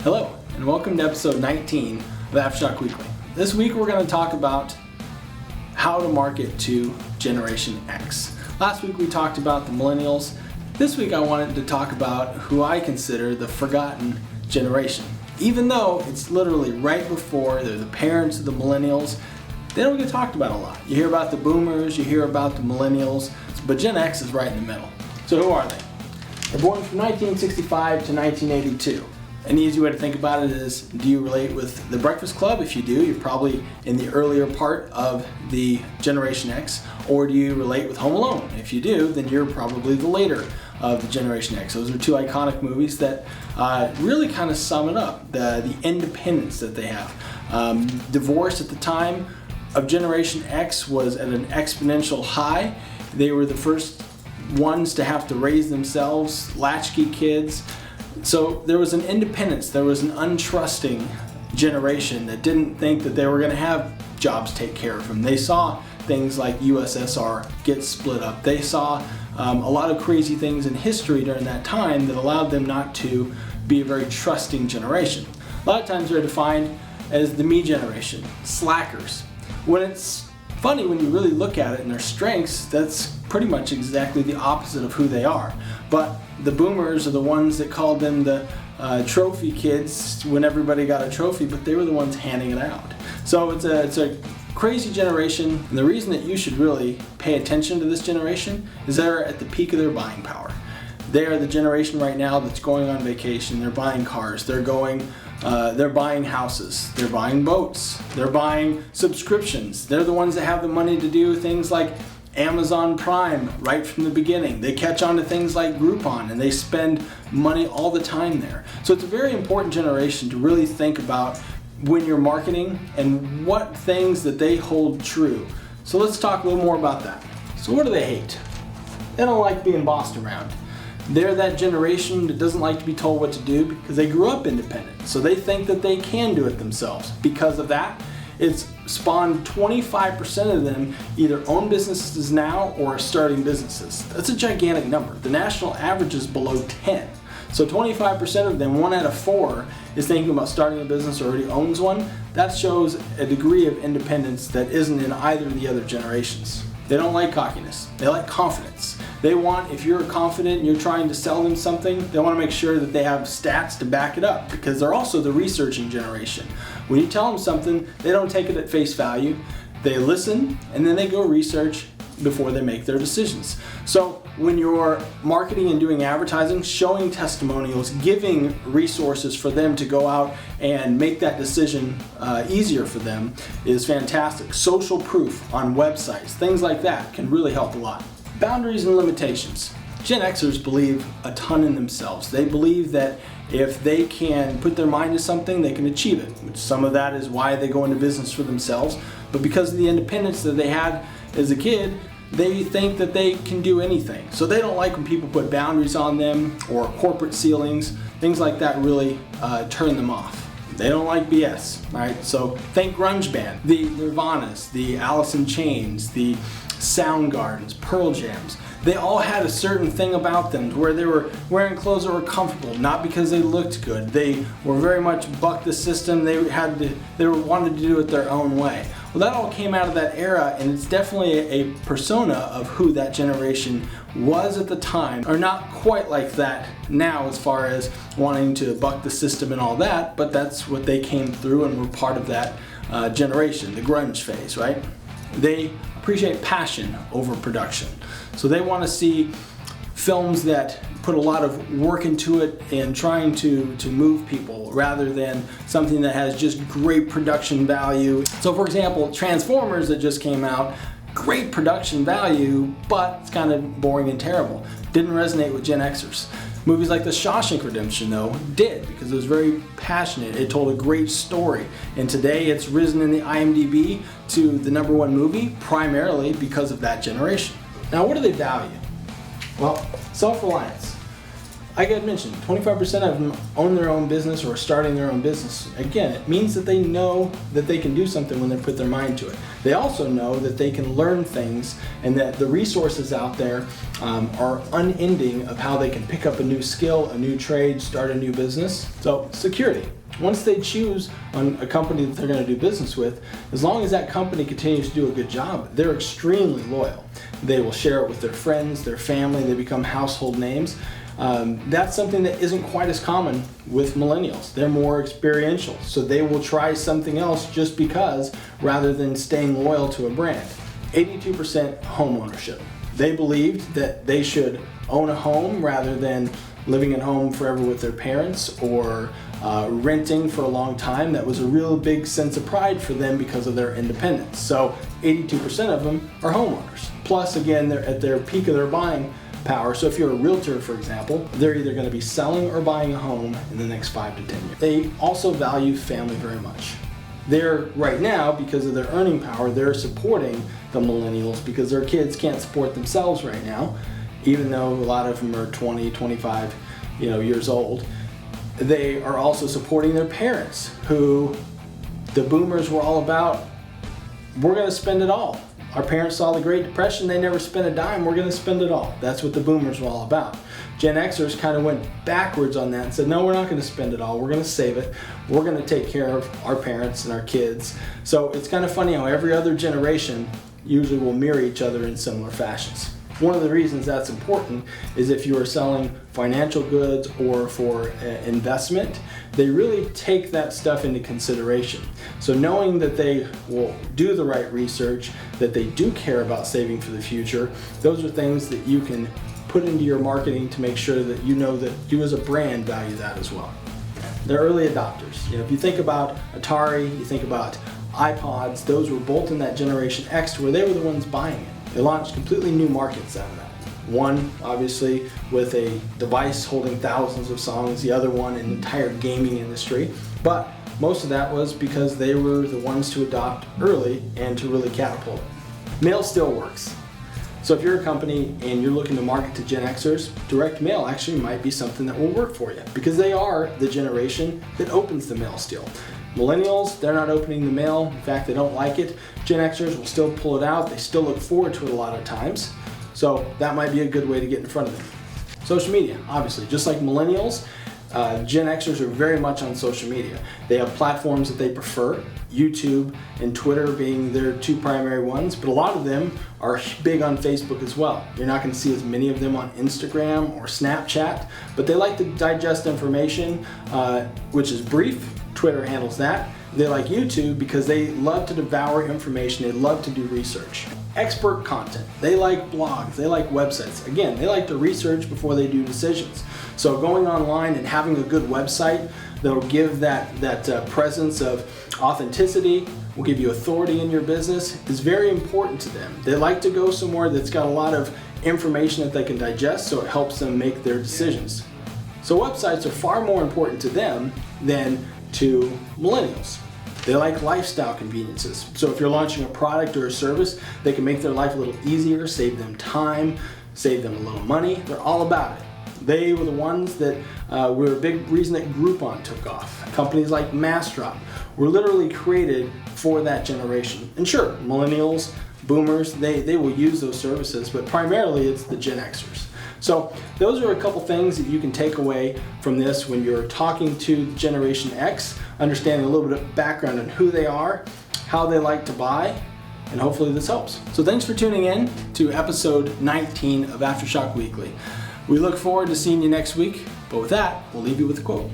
Hello, and welcome to episode 19 of Aftershock Weekly. This week we're going to talk about how to market to Generation X. Last week we talked about the millennials. This week I wanted to talk about who I consider the forgotten generation. Even though it's literally right before they're the parents of the millennials, they don't get talked about a lot. You hear about the boomers, you hear about the millennials, but Gen X is right in the middle. So who are they? They're born from 1965 to 1982. An easy way to think about it is, do you relate with The Breakfast Club? If you do, you're probably in the earlier part of the Generation X. Or do you relate with Home Alone? If you do, then you're probably the later of the Generation X. Those are two iconic movies that really kind of sum it up, the independence that they have. Divorce at the time of Generation X was at an exponential high. They were the first ones to have to raise themselves, latchkey kids. So there was an independence, there was an untrusting generation that didn't think that they were going to have jobs take care of them. They saw things like USSR get split up. They saw a lot of crazy things in history during that time that allowed them not to be a very trusting generation. A lot of times they're defined as the me generation, slackers. When it's funny, when you really look at it and their strengths, that's pretty much exactly the opposite of who they are. But the boomers are the ones that called them the trophy kids when everybody got a trophy, but they were the ones handing it out. So it's a crazy generation, and the reason that you should really pay attention to this generation is they're at the peak of their buying power. They are the generation right now that's going on vacation, they're buying cars, they're buying houses, they're buying boats, they're buying subscriptions. They're the ones that have the money to do things like Amazon Prime right from the beginning. They catch on to things like Groupon and they spend money all the time there. So it's a very important generation to really think about when you're marketing and what things that they hold true. So let's talk a little more about that. So what do they hate? They don't like being bossed around. They're that generation that doesn't like to be told what to do because they grew up independent. So they think that they can do it themselves. Because of that, it's spawned 25% of them either own businesses now or are starting businesses. That's a gigantic number. The national average is below 10. So 25% of them, 1 out of 4, is thinking about starting a business or already owns one. That shows a degree of independence that isn't in either of the other generations. They don't like cockiness. They like confidence. They want, if you're confident and you're trying to sell them something, they want to make sure that they have stats to back it up because they're also the researching generation. When you tell them something, they don't take it at face value. They listen and then they go research before they make their decisions. So when you're marketing and doing advertising, showing testimonials, giving resources for them to go out and make that decision easier for them is fantastic. Social proof on websites, things like that can really help a lot. Boundaries and limitations. Gen Xers believe a ton in themselves. They believe that if they can put their mind to something, they can achieve it. Which some of that is why they go into business for themselves. But because of the independence that they had as a kid, they think that they can do anything. So they don't like when people put boundaries on them or corporate ceilings. Things like that really turn them off. They don't like BS, right? So think grunge band, the Nirvanas, the Alice in Chains, the Soundgardens, Pearl Jams. They all had a certain thing about them where they were wearing clothes that were comfortable, not because they looked good. They were very much buck the system. They wanted to do it their own way. Well, that all came out of that era, and it's definitely a persona of who that generation was at the time. Are not quite like that now as far as wanting to buck the system and all that, but that's what they came through and were part of that generation, the grunge phase, right? They appreciate passion over production. So they want to see films that put a lot of work into it and trying to move people rather than something that has just great production value. So for example, Transformers that just came out, great production value, but it's kind of boring and terrible. Didn't resonate with Gen Xers. Movies like The Shawshank Redemption, though, did because it was very passionate. It told a great story. And today it's risen in the IMDb to the #1 movie primarily because of that generation. Now, what do they value? Well, self-reliance. Like I had mentioned, 25% of them own their own business or are starting their own business. Again, it means that they know that they can do something when they put their mind to it. They also know that they can learn things and that the resources out there are unending of how they can pick up a new skill, a new trade, start a new business. So, security. Once they choose on a company that they're going to do business with, as long as that company continues to do a good job, they're extremely loyal. They will share it with their friends, their family, they become household names. That's something that isn't quite as common with millennials. They're more experiential, so they will try something else just because rather than staying loyal to a brand. 82% home ownership. They believed that they should own a home rather than living at home forever with their parents or renting for a long time. That was a real big sense of pride for them because of their independence. So 82% of them are homeowners. Plus, again, they're at their peak of their buying power. So if you're a realtor, for example, they're either going to be selling or buying a home in the next 5 to 10 years. They also value family very much. They're right now, because of their earning power, they're supporting the millennials because their kids can't support themselves right now, even though a lot of them are 20, 25, years old. They are also supporting their parents, who the boomers were all about, we're going to spend it all. Our parents saw the Great Depression, they never spent a dime, we're going to spend it all. That's what the boomers were all about. Gen Xers kind of went backwards on that and said, no, we're not going to spend it all, we're going to save it, we're going to take care of our parents and our kids. So it's kind of funny how every other generation usually will mirror each other in similar fashions. One of the reasons that's important is if you are selling financial goods or for investment, they really take that stuff into consideration. So knowing that they will do the right research, that they do care about saving for the future, those are things that you can put into your marketing to make sure that you know that you as a brand value that as well. They're early adopters. If you think about Atari, you think about iPods, those were both in that Generation X to where they were the ones buying it. They launched completely new markets out of that. One, obviously, with a device holding thousands of songs, the other one, an entire gaming industry. But most of that was because they were the ones to adopt early and to really catapult it. Mail still works. So if you're a company and you're looking to market to Gen Xers, direct mail actually might be something that will work for you because they are the generation that opens the mail still. Millennials, they're not opening the mail. In fact, they don't like it. Gen Xers will still pull it out. They still look forward to it a lot of times. So that might be a good way to get in front of them. Social media, obviously, just like millennials, Gen Xers are very much on social media. They have platforms that they prefer, YouTube and Twitter being their two primary ones, but a lot of them are big on Facebook as well. You're not going to see as many of them on Instagram or Snapchat, but they like to digest information, which is brief. Twitter handles that. They like YouTube because they love to devour information, they love to do research. Expert content, they like blogs, they like websites. Again, they like to research before they do decisions. So going online and having a good website that'll give that presence of authenticity, will give you authority in your business, is very important to them. They like to go somewhere that's got a lot of information that they can digest, so it helps them make their decisions. So websites are far more important to them than to millennials. They like lifestyle conveniences. So if you're launching a product or a service, they can make their life a little easier, save them time, save them a little money. They're all about it. They were the ones that were a big reason that Groupon took off. Companies like Massdrop were literally created for that generation. And sure, millennials, boomers, they will use those services, but primarily it's the Gen Xers. So those are a couple things that you can take away from this when you're talking to Generation X, understanding a little bit of background on who they are, how they like to buy, and hopefully this helps. So thanks for tuning in to episode 19 of Aftershock Weekly. We look forward to seeing you next week, but with that, we'll leave you with a quote.